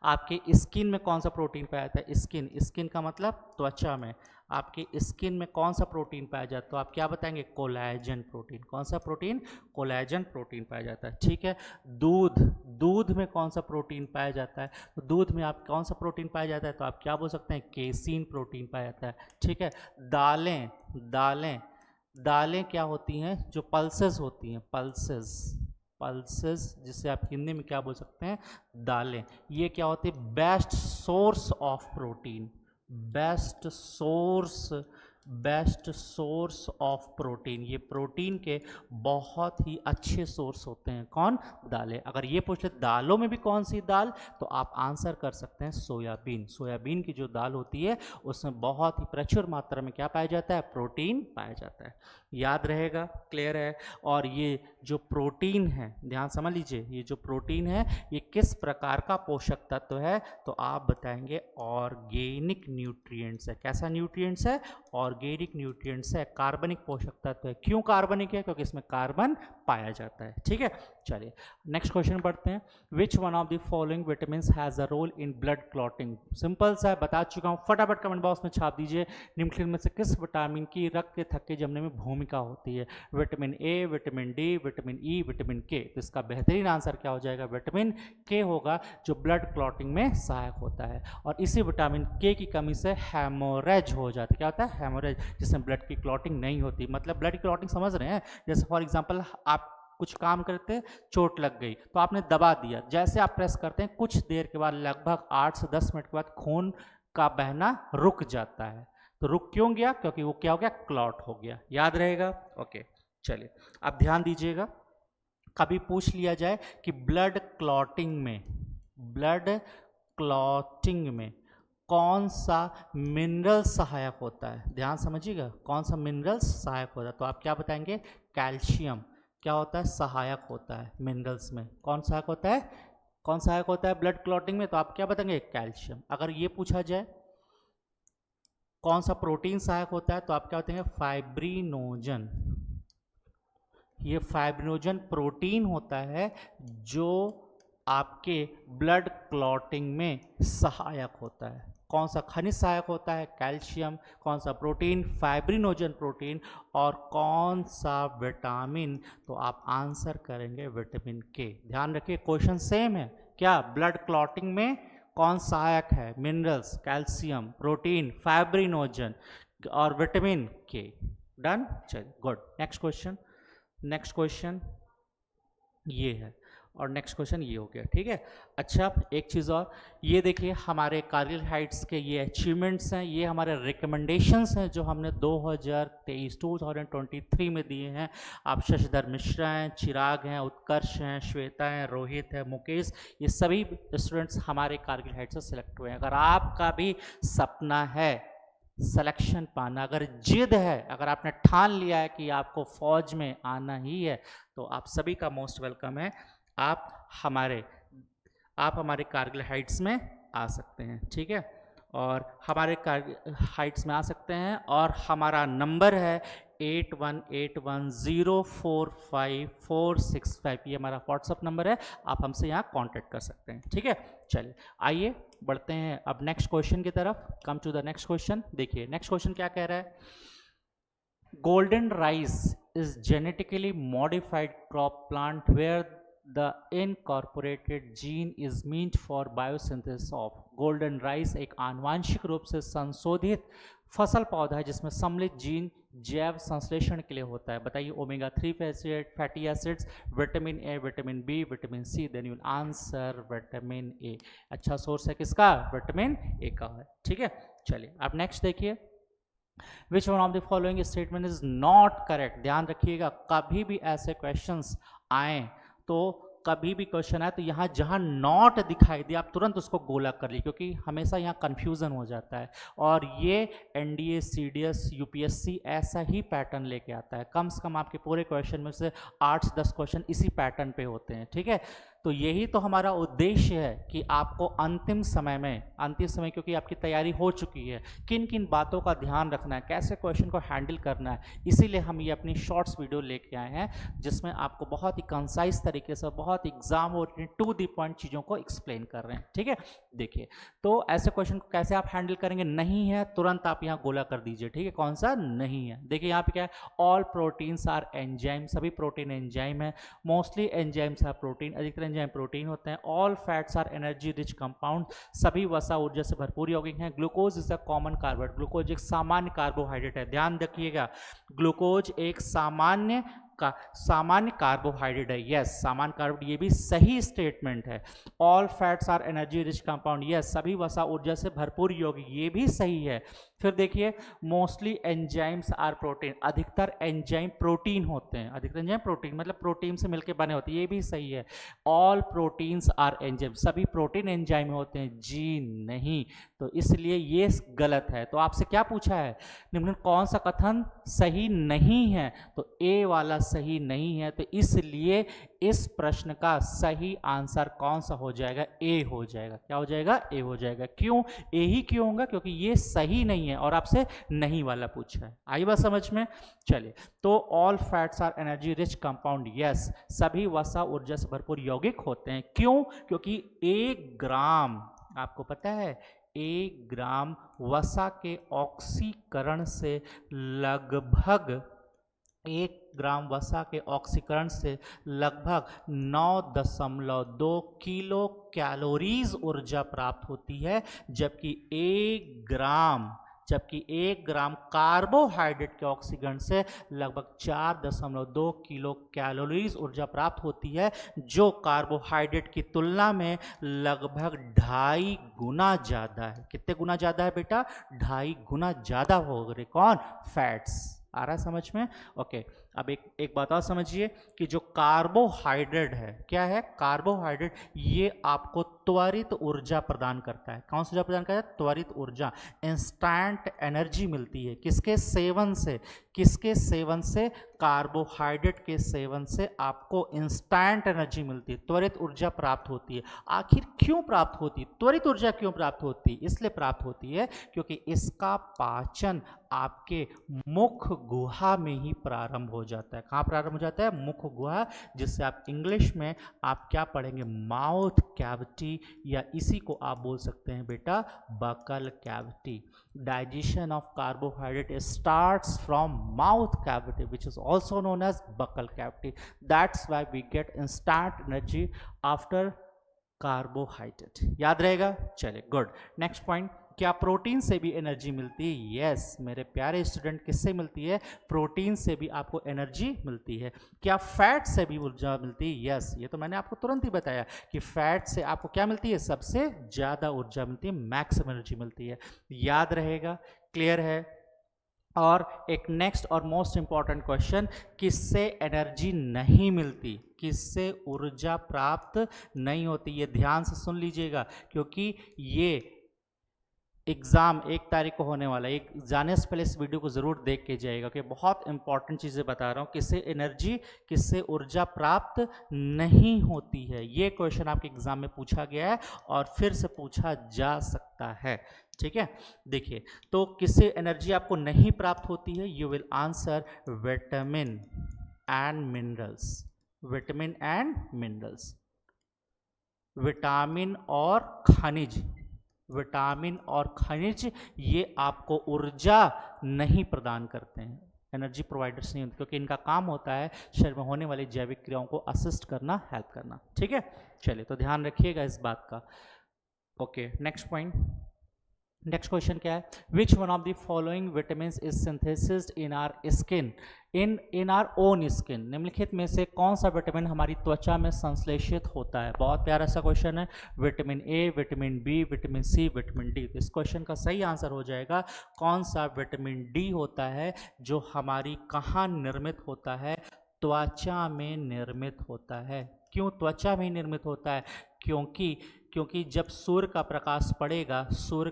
आपके स्किन में कौन सा प्रोटीन पाया जाता है, स्किन का मतलब त्वचा में, आपके स्किन में कौन सा प्रोटीन पाया जाता है, तो आप क्या बताएंगे, कोलेजन प्रोटीन। कौन सा प्रोटीन, कोलेजन प्रोटीन पाया जाता है। ठीक है, दूध में कौन सा प्रोटीन पाया जाता है, तो दूध में आप कौन सा प्रोटीन पाया जाता है, तो आप क्या बोल सकते हैं, केसीन प्रोटीन पाया जाता है। ठीक है, दालें क्या होती हैं, जो पल्सेस होती हैं, पल्सेस जिसे आप हिंदी में क्या बोल सकते हैं, दालें, ये क्या होती है, best source of protein, best source of protein. ये प्रोटीन के बहुत ही अच्छे सोर्स होते हैं। कौन, दालें। अगर ये पूछे दालों में भी कौन सी दाल, तो आप आंसर कर सकते हैं सोयाबीन की जो दाल होती है उसमें बहुत ही प्रचुर मात्रा में क्या पाया जाता है, प्रोटीन पाया जाता है। याद रहेगा, क्लियर है। और ये जो प्रोटीन है, ध्यान समझ लीजिए, ये जो प्रोटीन है ये किस प्रकार का पोषक तत्व है, तो आप बताएंगे ऑर्गेनिक न्यूट्रिएंट्स है। कैसा न्यूट्रिएंट्स है, ऑर्गेनिक न्यूट्रिएंट्स है, कार्बनिक पोषक तत्व है। क्यों कार्बनिक है, क्योंकि इसमें कार्बन पाया जाता है। ठीक है, चलिए नेक्स्ट क्वेश्चन पढ़ते हैं। Which one of the following vitamin has a role in blood clotting. Simple सा है, बता चुका हूँ, फटाफट कमेंट बॉक्स में छाप दीजिए, निम्नलिखित में से किस विटामिन की रक्त के थक्के जमने में भूमिका होती है। Vitamin A, vitamin D, vitamin E, vitamin के। तो इसका बेहतरीन आंसर क्या हो जाएगा, विटामिन के होगा, जो ब्लड क्लॉटिंग में सहायक होता है। और इसी विटामिन के की कमी से हेमोरेज हो जाता है। क्या होता है, हेमोरेज, जिसमें ब्लड की क्लॉटिंग नहीं होती। मतलब ब्लड की क्लॉटिंग समझ रहे हैं, जैसे फॉर एग्जाम्पल आप कुछ काम करते, चोट लग गई तो आपने दबा दिया, जैसे आप प्रेस करते हैं कुछ देर के बाद, लगभग 8 से 10 मिनट के बाद खून का बहना रुक जाता है। तो रुक क्यों गया, क्योंकि वो क्या हो गया, क्लॉट हो गया। याद रहेगा। ओके चलिए, अब ध्यान दीजिएगा, कभी पूछ लिया जाए कि ब्लड क्लॉटिंग में कौन सा मिनरल सहायक होता है, ध्यान समझिएगा, कौन सा मिनरल सहायक होता है, तो आप क्या बताएंगे, कैल्शियम क्या होता है, सहायक होता है मिनरल्स में। कौन सहायक होता है, कौन सहायक होता है ब्लड क्लॉटिंग में, तो आप क्या बताएंगे, कैल्शियम। अगर ये पूछा जाए कौन सा प्रोटीन सहायक होता है, तो आप क्या बताएंगे, फाइब्रिनोजन। ये फाइब्रिनोजन प्रोटीन होता है जो आपके ब्लड क्लॉटिंग में सहायक होता है। कौन सा खनिज सहायक होता है, कैल्शियम। कौन सा प्रोटीन, फाइब्रिनोजन प्रोटीन। और कौन सा विटामिन, तो आप आंसर करेंगे विटामिन के। ध्यान रखिए क्वेश्चन सेम है, क्या ब्लड क्लॉटिंग में कौन सहायक है, मिनरल्स, कैल्शियम, प्रोटीन, फाइब्रिनोजन और विटामिन के। डन, चलिए good. Next question, next question ये है और नेक्स्ट क्वेश्चन ये हो गया, ठीक है। अच्छा, एक चीज़ और, ये देखिए हमारे कारगिल हाइट्स के ये अचीवमेंट्स हैं, ये हमारे रिकमेंडेशंस हैं जो हमने 2023 में दिए हैं। आप शशिधर मिश्रा हैं, चिराग हैं, उत्कर्ष हैं, श्वेता हैं, रोहित है, मुकेश, ये सभी स्टूडेंट्स हमारे कारगिल हाइट्स से सिलेक्ट हुए हैं। अगर आपका भी सपना है सिलेक्शन पाना, अगर जिद है, अगर आपने ठान लिया है कि आपको फौज में आना ही है, तो आप सभी का मोस्ट वेलकम है। आप हमारे कारगिल हाइट्स में आ सकते हैं, ठीक है, और हमारे कारगिल हाइट्स में आ सकते हैं। और हमारा नंबर है 8181045465, ये हमारा व्हाट्सअप नंबर है, आप हमसे यहाँ कांटेक्ट कर सकते हैं, ठीक है। चलिए आइए बढ़ते हैं अब नेक्स्ट क्वेश्चन की तरफ। Come to the next question. देखिए नेक्स्ट क्वेश्चन क्या कह रहा है, golden rice is genetically modified crop plant where the incorporated gene is meant for biosynthesis of। Golden rice एक आनुवांशिक रूप से संशोधित फसल पौधा है जिसमें सम्मिलित जीन जैव संश्लेषण के लिए होता है। बताइए, omega 3 fatty acids, vitamin A, vitamin B, vitamin C. Then you answer vitamin A. अच्छा सोर्स है किसका, विटामिन ए का है, ठीक है। चलिए अब नेक्स्ट देखिए, विच one of the following statement is not correct. ध्यान रखिएगा, कभी भी ऐसे क्वेश्चंस आए तो कभी भी क्वेश्चन है तो यहाँ जहाँ नॉट दिखाई दे आप तुरंत उसको गोला कर ली, क्योंकि हमेशा यहाँ कंफ्यूजन हो जाता है। और ये एनडीए, सीडीएस, यूपीएससी ऐसा ही पैटर्न लेके आता है। कम से कम आपके पूरे क्वेश्चन में से 8 से 10 क्वेश्चन इसी पैटर्न पे होते हैं, ठीक है। तो यही तो हमारा उद्देश्य है कि आपको अंतिम समय क्योंकि आपकी तैयारी हो चुकी है, किन किन बातों का ध्यान रखना है, कैसे क्वेश्चन को हैंडल करना है, इसीलिए हम ये अपनी शॉर्ट्स वीडियो लेके आए हैं जिसमें आपको बहुत ही कंसाइज तरीके से, बहुत exam oriented to the point चीज़ों को एक्सप्लेन कर रहे हैं, ठीक है। देखिए तो ऐसे क्वेश्चन को कैसे आप हैंडल करेंगे, नहीं है तुरंत आप यहाँ गोला कर दीजिए, ठीक है। कौन सा नहीं है, देखिए यहाँ पे क्या है, ऑल प्रोटीन्स आर एंजाइम, सभी प्रोटीन एंजाइम है। मोस्टली एंजाइम्स आर प्रोटीन, अधिकतर एंजाइम प्रोटीन होते हैं। All fats are energy rich compound, सभी वसा ऊर्जा से भरपूर यौगिक हैं। Glucose is a common carbohydrate, glucose एक सामान्य कार्बोहाइड्रेट है। ध्यान रखिएगा, ग्लूकोज एक सामान्य कार्बोहाइड्रेट है। यस, सामान्य कार्बोहाइड्रेट, ये भी सही स्टेटमेंट है। All fats are energy rich compound, yes, सभी वसा ऊर्जा से भरपूर यौगिक, ये भी सही है। फिर देखिए, मोस्टली एंजाइम्स आर प्रोटीन, अधिकतर एंजाइम प्रोटीन होते हैं। अधिकतर एंजाइम प्रोटीन मतलब प्रोटीन से मिलकर बने होते हैं, ये भी सही है। ऑल प्रोटीन्स आर एंजाइम, सभी प्रोटीन एंजाइम होते हैं, जी नहीं, तो इसलिए ये गलत है। तो आपसे क्या पूछा है, निम्न कौन सा कथन सही नहीं है, तो ए वाला सही नहीं है। तो इसलिए इस प्रश्न का सही आंसर कौन सा हो जाएगा, ए हो जाएगा। क्या हो जाएगा, ए हो जाएगा। क्यों ए ही क्यों होगा, क्योंकि ये सही नहीं है और आपसे नहीं वाला पूछा है। आई बात समझ में। चलिए, तो all fats are energy rich compound, yes, सभी वसा ऊर्जा से भरपूर यौगिक होते हैं। क्यों, क्योंकि 1 ग्राम, आपको पता है 1 ग्राम वसा के ऑक्सीकरण से लगभग 1 ग्राम वसा के ऑक्सीकरण से लगभग 9.2 किलो कैलोरीज ऊर्जा प्राप्त होती है, जबकि 1 ग्राम कार्बोहाइड्रेट के ऑक्सीकरण से लगभग 4.2 किलो कैलोरीज ऊर्जा प्राप्त होती है, जो कार्बोहाइड्रेट की तुलना में लगभग 2.5 गुना ज़्यादा है। कितने गुना ज़्यादा है बेटा, 2.5 गुना ज़्यादा हो गए। कौन, फैट्स। आ रहा है समझ में, ओके। अब एक बात और समझिए कि जो कार्बोहाइड्रेट है, क्या है कार्बोहाइड्रेट, ये आपको त्वरित ऊर्जा प्रदान करता है। कौन सी ऊर्जा प्रदान करता है? त्वरित ऊर्जा, इंस्टेंट एनर्जी मिलती है। किसके सेवन से? किसके सेवन से? कार्बोहाइड्रेट के सेवन से आपको इंस्टेंट एनर्जी मिलती है, त्वरित ऊर्जा प्राप्त होती है। आखिर क्यों प्राप्त होती है त्वरित ऊर्जा? क्यों प्राप्त होती है? इसलिए प्राप्त होती है क्योंकि इसका पाचन आपके मुख गुहा में ही प्रारंभ हो जाता है। कहाँ प्रारंभ हो जाता है? मुख गुहा, जिससे आप इंग्लिश में आप क्या पढ़ेंगे? माउथ कैविटी, या इसी को आप बोल सकते हैं बेटा buccal cavity. Digestion of carbohydrate starts from mouth cavity which is also known as buccal cavity. That's why we get instant energy after carbohydrate. याद रहेगा? चले गुड। नेक्स्ट पॉइंट, क्या प्रोटीन से भी एनर्जी मिलती है? यस मेरे प्यारे स्टूडेंट, किससे मिलती है? प्रोटीन से भी आपको एनर्जी मिलती है। क्या फैट से भी ऊर्जा मिलती है? यस, ये तो मैंने आपको तुरंत ही बताया कि फैट से आपको क्या मिलती है? सबसे ज्यादा ऊर्जा मिलती है, मैक्सिमम एनर्जी मिलती है। याद रहेगा? क्लियर है? और एक नेक्स्ट और मोस्ट इंपॉर्टेंट क्वेश्चन, किससे एनर्जी नहीं मिलती? किससे ऊर्जा प्राप्त नहीं होती? ये ध्यान से सुन लीजिएगा, क्योंकि ये एग्जाम 1 तारीख को होने वाला है। एक जाने से पहले इस वीडियो को जरूर देख के जाइएगा, कि बहुत इंपॉर्टेंट चीजें बता रहा हूँ। किससे एनर्जी, किससे ऊर्जा प्राप्त नहीं होती है? ये क्वेश्चन आपके एग्जाम में पूछा गया है और फिर से पूछा जा सकता है। ठीक है, देखिए तो किससे एनर्जी आपको नहीं प्राप्त होती है? You will answer vitamin and minerals. Vitamin and minerals, vitamin और खनिज, विटामिन और खनिज ये आपको ऊर्जा नहीं प्रदान करते हैं, एनर्जी प्रोवाइडर्स नहीं होते, क्योंकि इनका काम होता है शरीर में होने वाली जैविक क्रियाओं को असिस्ट करना, हेल्प करना। ठीक है, चलिए तो ध्यान रखिएगा इस बात का। Okay, next point, next question क्या है? Which one of the following vitamin is synthesised in our skin in our own skin? निम्नलिखित में से कौन सा विटामिन हमारी त्वचा में संश्लेषित होता है? बहुत प्यारा सा क्वेश्चन है। Vitamin A, vitamin B, vitamin C, vitamin D. तो इस क्वेश्चन का सही आंसर हो जाएगा कौन सा? विटामिन डी होता है, जो हमारी कहाँ निर्मित होता है? त्वचा में निर्मित होता है। क्यों त्वचा में निर्मित होता है? क्योंकि जब सूर्य का प्रकाश पड़ेगा, सूर्य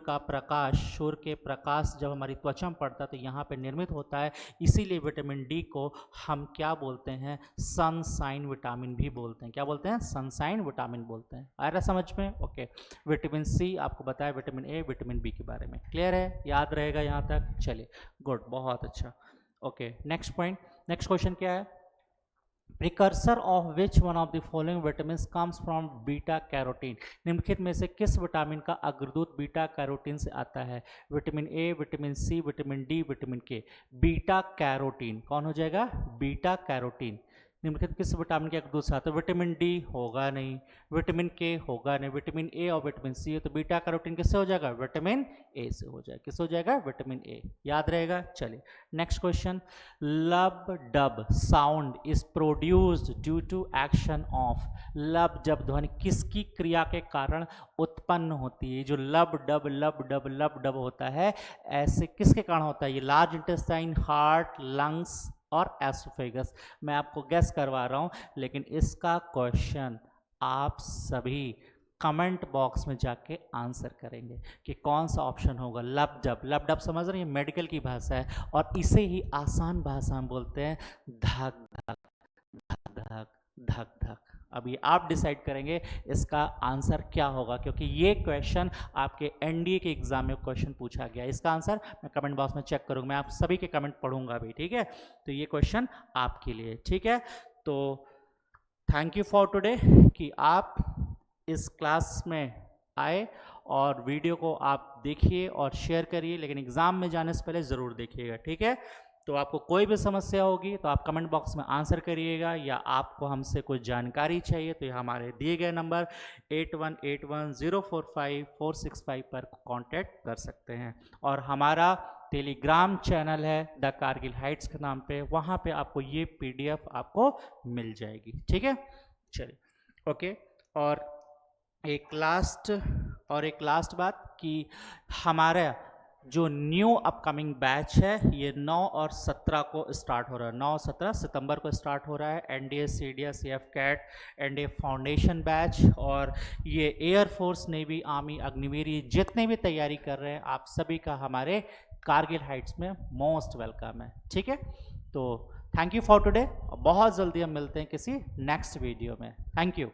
के प्रकाश जब हमारी त्वचा में पड़ता है तो यहाँ पे निर्मित होता है। इसीलिए विटामिन डी को हम क्या बोलते हैं? सनशाइन विटामिन भी बोलते हैं। क्या बोलते हैं? सनशाइन विटामिन बोलते हैं। आ रहा समझ में? ओके। विटामिन सी आपको बताया, विटामिन ए, विटामिन बी के बारे में। क्लियर है? याद रहेगा यहाँ तक? चलिए गुड, बहुत अच्छा। Okay, next point, next question क्या है? Precursor of which one of the following vitamin comes from beta carotene? निम्नलिखित में से किस विटामिन का अग्रदूत बीटा कैरोटीन से आता है? Vitamin A, vitamin C, vitamin D, vitamin K. Beta carotene कौन हो जाएगा? Beta carotene. निम्नलिखित किस विटामिन के अग्रदूत से आता है? विटामिन डी होगा नहीं, विटामिन के होगा नहीं, विटामिन ए और विटामिन सी है, तो बीटा कैरोटीन किससे हो जाएगा? विटामिन ए से हो जाएगा। किससे हो जाएगा? Vitamin A. याद रहेगा? चलिए next question, lub dub sound is produced due to action of? Lub जब ध्वनि किसकी क्रिया के कारण उत्पन्न होती है? जो लब डब होता है, ऐसे किसके कारण होता है? ये लार्ज इंटेस्टाइन, हार्ट, लंग्स और एसोफेगस। मैं आपको गैस करवा रहा हूं, लेकिन इसका क्वेश्चन आप सभी कमेंट बॉक्स में जाके आंसर करेंगे कि कौन सा ऑप्शन होगा। लब डब समझ रहे हैं? मेडिकल की भाषा है, और इसे ही आसान भाषा में बोलते हैं धक धक धक धक धक धक। अभी आप डिसाइड करेंगे इसका आंसर क्या होगा, क्योंकि ये क्वेश्चन आपके एनडीए के एग्जाम में क्वेश्चन पूछा गया। इसका आंसर मैं कमेंट बॉक्स में चेक करूंगा, मैं आप सभी के कमेंट पढ़ूंगा भी। ठीक है, तो ये क्वेश्चन आपके लिए। ठीक है, तो थैंक यू फॉर टुडे कि आप इस क्लास में आए, और वीडियो को आप देखिए और शेयर करिए, लेकिन एग्जाम में जाने से पहले ज़रूर देखिएगा। ठीक है, तो आपको कोई भी समस्या होगी तो आप कमेंट बॉक्स में आंसर करिएगा, या आपको हमसे कोई जानकारी चाहिए तो हमारे दिए गए नंबर 8181045465 पर कांटेक्ट कर सकते हैं। और हमारा टेलीग्राम चैनल है द कारगिल हाइट्स के नाम पे, वहाँ पे आपको ये PDF आपको मिल जाएगी। ठीक है, चलिए ओके। और एक लास्ट बात कि हमारा जो न्यू अपकमिंग बैच है ये 9 और 17 को स्टार्ट हो रहा है, 9-17 सितंबर को स्टार्ट हो रहा है। NDA, CDS, CF CAT, NDA foundation batch. और ये एयरफोर्स, नेवी, आर्मी, अग्निवीर, जितने भी तैयारी कर रहे हैं आप सभी का हमारे कारगिल हाइट्स में मोस्ट वेलकम है। ठीक है, तो थैंक यू फॉर टुडे। बहुत जल्दी हम मिलते हैं किसी नेक्स्ट वीडियो में। Thank you.